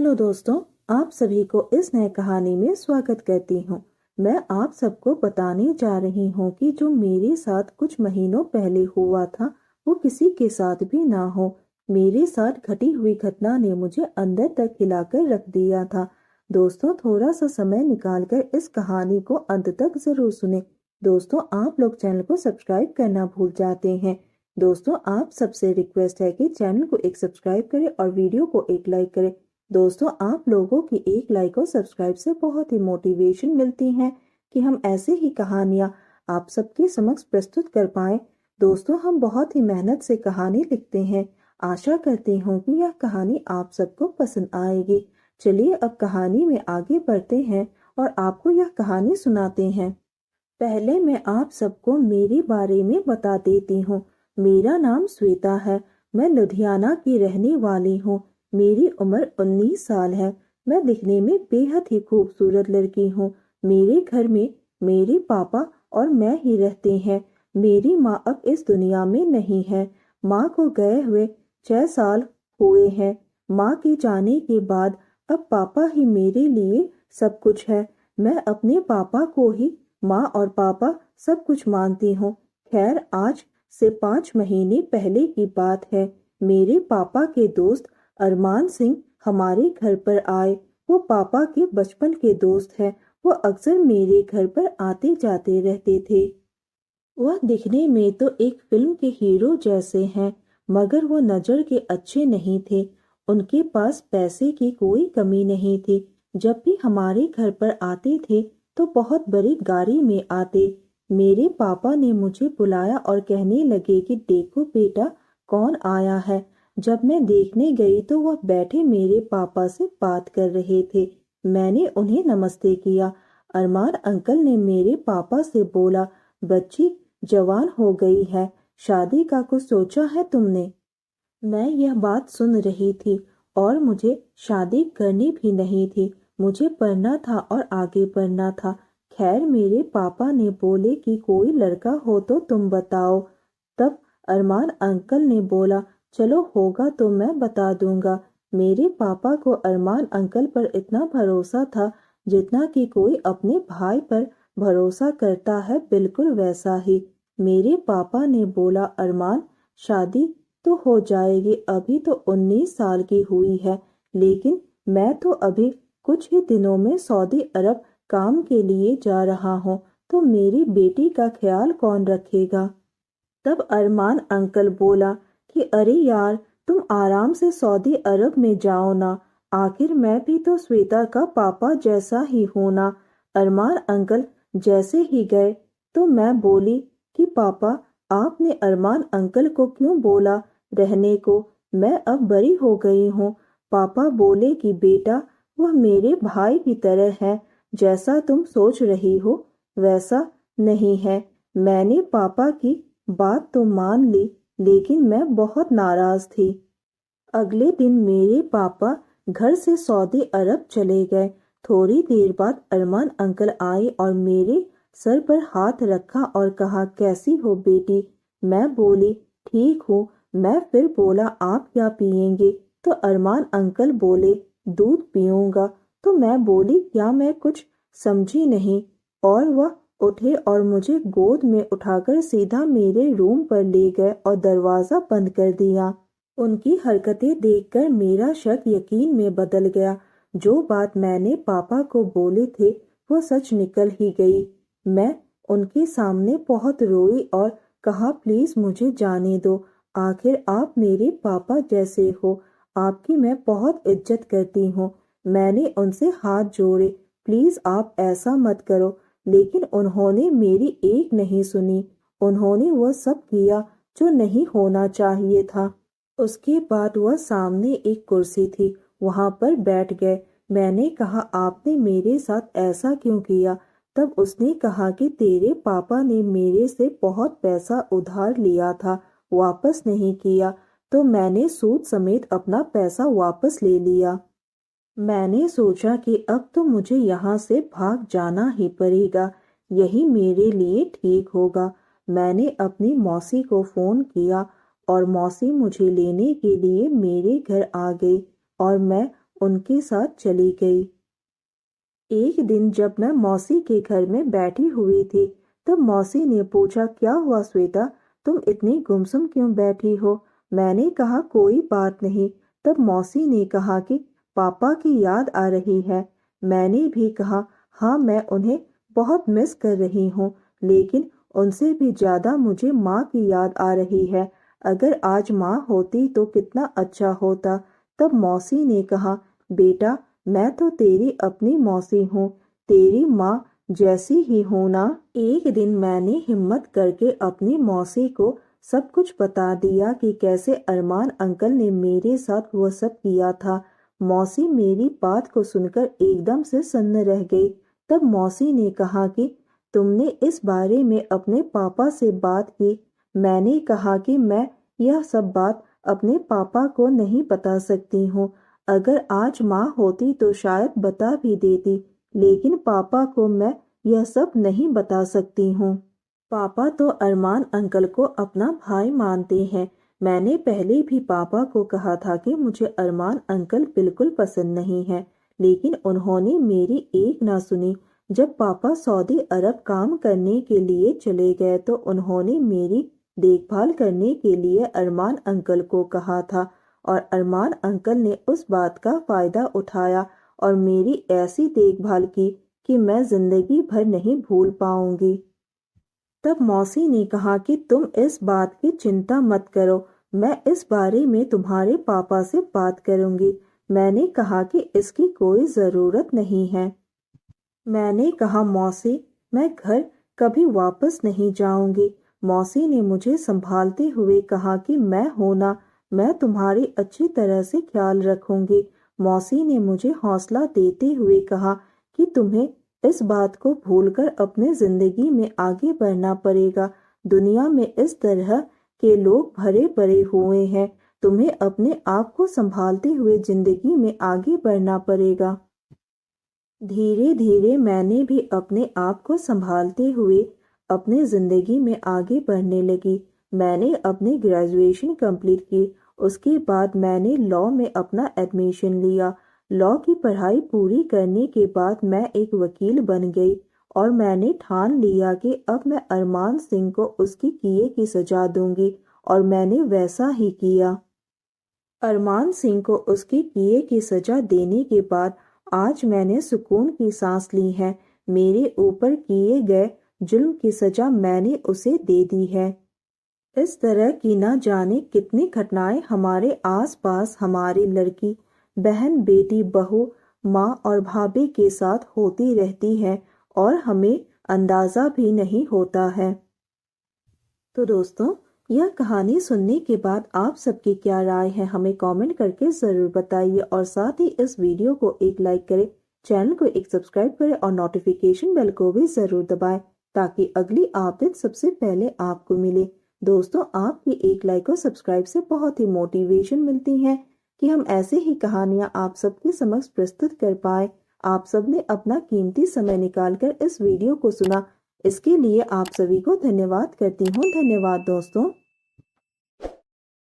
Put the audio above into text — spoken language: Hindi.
हेलो दोस्तों, आप सभी को इस नए कहानी में स्वागत करती हूँ। मैं आप सबको बताने जा रही हूँ कि जो मेरे साथ कुछ महीनों पहले हुआ था वो किसी के साथ भी ना हो। मेरे साथ घटी हुई घटना ने मुझे अंदर तक हिलाकर रख दिया था। दोस्तों, थोड़ा सा समय निकालकर इस कहानी को अंत तक जरूर सुने। दोस्तों, आप लोग चैनल को सब्सक्राइब करना भूल जाते हैं। दोस्तों, आप सबसे रिक्वेस्ट है कि चैनल को एक सब्सक्राइब करें और वीडियो को एक लाइक करें। दोस्तों, आप लोगों की एक लाइक और सब्सक्राइब से बहुत ही मोटिवेशन मिलती है कि हम ऐसे ही कहानियां आप सबके समक्ष प्रस्तुत कर पाए। दोस्तों, हम बहुत ही मेहनत से कहानी लिखते हैं। आशा करती हूँ कि यह कहानी आप सबको पसंद आएगी। चलिए अब कहानी में आगे बढ़ते हैं और आपको यह कहानी सुनाते हैं। पहले मैं आप सबको मेरे बारे में बता देती हूँ। मेरा नाम श्वेता है। मैं लुधियाना की रहने वाली हूँ। मेरी उम्र 19 साल है। मैं दिखने में बेहद ही खूबसूरत लड़की हूँ। मेरे घर में मेरे पापा और मैं ही रहते हैं। मेरी माँ अब इस दुनिया में नहीं है। माँ को गए हुए 6 साल हुए हैं। माँ के जाने के बाद अब पापा ही मेरे लिए सब कुछ है। मैं अपने पापा को ही माँ और पापा सब कुछ मानती हूँ। खैर, आज से 5 महीने पहले की बात है। मेरे पापा के दोस्त अरमान सिंह हमारे घर पर आए। वो पापा के बचपन के दोस्त हैं। वो अक्सर मेरे घर पर आते जाते रहते थे। वह दिखने में तो एक फिल्म के हीरो जैसे हैं, मगर वो नजर के अच्छे नहीं थे। उनके पास पैसे की कोई कमी नहीं थी। जब भी हमारे घर पर आते थे तो बहुत बड़ी गाड़ी में आते। मेरे पापा ने मुझे बुलाया और कहने लगे कि देखो बेटा, कौन आया है। जब मैं देखने गई तो वह बैठे मेरे पापा से बात कर रहे थे। मैंने उन्हें नमस्ते किया। अरमान अंकल ने मेरे पापा से बोला, बच्ची जवान हो गई है, शादी का कुछ सोचा है तुमने? मैं यह बात सुन रही थी और मुझे शादी करनी भी नहीं थी। मुझे पढ़ना था और आगे बढ़ना था। खैर, मेरे पापा ने बोले कि कोई लड़का हो तो तुम बताओ। तब अरमान अंकल ने बोला, चलो होगा तो मैं बता दूंगा। मेरे पापा को अरमान अंकल पर इतना भरोसा था जितना कि कोई अपने भाई पर भरोसा करता है, बिल्कुल वैसा ही। मेरे पापा ने बोला, अरमान, शादी तो हो जाएगी, अभी तो 19 साल की हुई है, लेकिन मैं तो अभी कुछ ही दिनों में सऊदी अरब काम के लिए जा रहा हूँ, तो मेरी बेटी का ख्याल कौन रखेगा? तब अरमान अंकल बोला कि अरे यार, तुम आराम से सऊदी अरब में जाओ ना। आखिर मैं भी तो श्वेता का पापा जैसा ही हूं ना। अरमान अंकल जैसे ही गए तो मैं बोली कि पापा, आपने अरमान अंकल को क्यों बोला रहने को? मैं अब बड़ी हो गई हूँ। पापा बोले कि बेटा, वह मेरे भाई की तरह है। जैसा तुम सोच रही हो वैसा नहीं है। मैंने पापा की बात तो मान ली, लेकिन मैं बहुत नाराज थी। अगले दिन मेरे पापा घर से सऊदी अरब चले गए। थोड़ी देर बाद अरमान अंकल आए और मेरे सर पर हाथ रखा और कहा, कैसी हो बेटी? मैं बोली, ठीक हूँ। मैं फिर बोला, आप क्या पियेंगे? तो अरमान अंकल बोले, दूध पीऊंगा। तो मैं बोली, क्या? मैं कुछ समझी नहीं। और वह उठे और मुझे गोद में उठाकर सीधा मेरे रूम पर ले गए और दरवाजा बंद कर दिया। उनकी हरकतें देखकर मेरा शक यकीन में बदल गया। जो बात मैंने पापा को बोले थे वो सच निकल ही गई। मैं उनके सामने बहुत रोई और कहा, प्लीज मुझे जाने दो। आखिर आप मेरे पापा जैसे हो। आपकी मैं बहुत इज्जत करती हूँ। मैंने उनसे हाथ जोड़े, प्लीज आप ऐसा मत करो। लेकिन उन्होंने मेरी एक नहीं सुनी। उन्होंने वो सब किया जो नहीं होना चाहिए था। उसके बाद वह सामने एक कुर्सी थी, वहां पर बैठ गए। मैंने कहा, आपने मेरे साथ ऐसा क्यों किया? तब उसने कहा कि तेरे पापा ने मेरे से बहुत पैसा उधार लिया था, वापस नहीं किया, तो मैंने सूद समेत अपना पैसा वापस ले लिया। मैंने सोचा कि अब तो मुझे यहाँ से भाग जाना ही पड़ेगा, यही मेरे लिए ठीक होगा। मैंने अपनी मौसी को फोन किया और मौसी मुझे लेने के लिए मेरे घर आ गई और मैं उनके साथ चली गई। एक दिन जब मैं मौसी के घर में बैठी हुई थी, तब मौसी ने पूछा, क्या हुआ श्वेता, तुम इतनी गुमसुम क्यों बैठी हो? मैंने कहा, कोई बात नहीं। तब मौसी ने कहा कि पापा की याद आ रही है। मैंने भी कहा, हाँ, मैं उन्हें बहुत मिस कर रही हूँ, लेकिन उनसे भी ज़्यादा मुझे माँ की याद आ रही है। अगर आज माँ होती तो कितना अच्छा होता। तब मौसी ने कहा, बेटा, मैं तो तेरी अपनी मौसी हूँ, तेरी माँ जैसी ही हूँ ना। एक दिन मैंने हिम्मत करके अपनी मौसी को सब कुछ बता दिया कि कैसे अरमान अंकल ने मेरे साथ वो सब किया था। मौसी मेरी बात को सुनकर एकदम से सन्न रह गई। तब मौसी ने कहा कि तुमने इस बारे में अपने पापा से बात की? मैंने कहा कि मैं यह सब बात अपने पापा को नहीं बता सकती हूँ। अगर आज माँ होती तो शायद बता भी देती, लेकिन पापा को मैं यह सब नहीं बता सकती हूँ। पापा तो अरमान अंकल को अपना भाई मानते हैं। मैंने पहले भी पापा को कहा था कि मुझे अरमान अंकल बिल्कुल पसंद नहीं है, लेकिन उन्होंने मेरी एक ना सुनी। जब पापा सऊदी अरब काम करने के लिए चले गए तो उन्होंने मेरी देखभाल करने के लिए अरमान अंकल को कहा था, और अरमान अंकल ने उस बात का फायदा उठाया और मेरी ऐसी देखभाल की कि मैं जिंदगी भर नहीं भूल पाऊंगी। तब मौसी ने कहा कि तुम इस बात की चिंता मत करो, मैं इस बारे में तुम्हारे पापा से बात करूंगी। मैंने कहा कि इसकी कोई ज़रूरत नहीं है। मैंने कहा, मौसी, मैं घर कभी वापस नहीं जाऊंगी। मौसी ने मुझे संभालते हुए कहा कि मैं हूं ना, मैं तुम्हारी अच्छी तरह से ख्याल रखूंगी। मौसी ने मुझे हौसला देते हुए कहा कि तुम्हें इस बात को भूलकर अपने जिंदगी में आगे बढ़ना पड़ेगा। दुनिया में इस तरह के लोग भरे पड़े हुए हैं, तुम्हें अपने आप को संभालते हुए जिंदगी में आगे बढ़ना पड़ेगा। धीरे धीरे मैंने भी अपने आप को संभालते हुए अपने ज़िंदगी में आगे बढ़ने लगी। मैंने अपनी ग्रेजुएशन कंप्लीट की। उसके बाद मैंने लॉ में अपना एडमिशन लिया। लॉ की पढ़ाई पूरी करने के बाद मैं एक वकील बन गई और मैंने ठान लिया कि अब मैं अरमान सिंह को उसकी किए की सज़ा दूंगी, और मैंने वैसा ही किया। अरमान सिंह को उसकी किए की सज़ा देने के बाद आज मैंने सुकून की सांस ली है। मेरे ऊपर किए गए जुल्म की सजा मैंने उसे दे दी है। इस तरह की ना जाने कितनी घटनाएं हमारे आसपास हमारी लड़की, बहन, बेटी, बहू, माँ और भाभी के साथ होती रहती है और हमें अंदाज़ा भी नहीं होता है। तो दोस्तों, यह कहानी सुनने के बाद आप सबकी क्या राय है हमें कमेंट करके ज़रूर बताइए, और साथ ही इस वीडियो को एक लाइक करें, चैनल को एक सब्सक्राइब करें और नोटिफिकेशन बेल को भी ज़रूर दबाएं ताकि अगली अपडेट सबसे पहले आपको मिले। दोस्तों, आपकी एक लाइक और सब्सक्राइब से बहुत ही मोटिवेशन मिलती है कि हम ऐसे ही कहानियाँ आप सबके समक्ष प्रस्तुत कर पाए। आप सबने अपना कीमती समय निकाल कर इस वीडियो को सुना, इसके लिए आप सभी को धन्यवाद करती हूँ। धन्यवाद दोस्तों।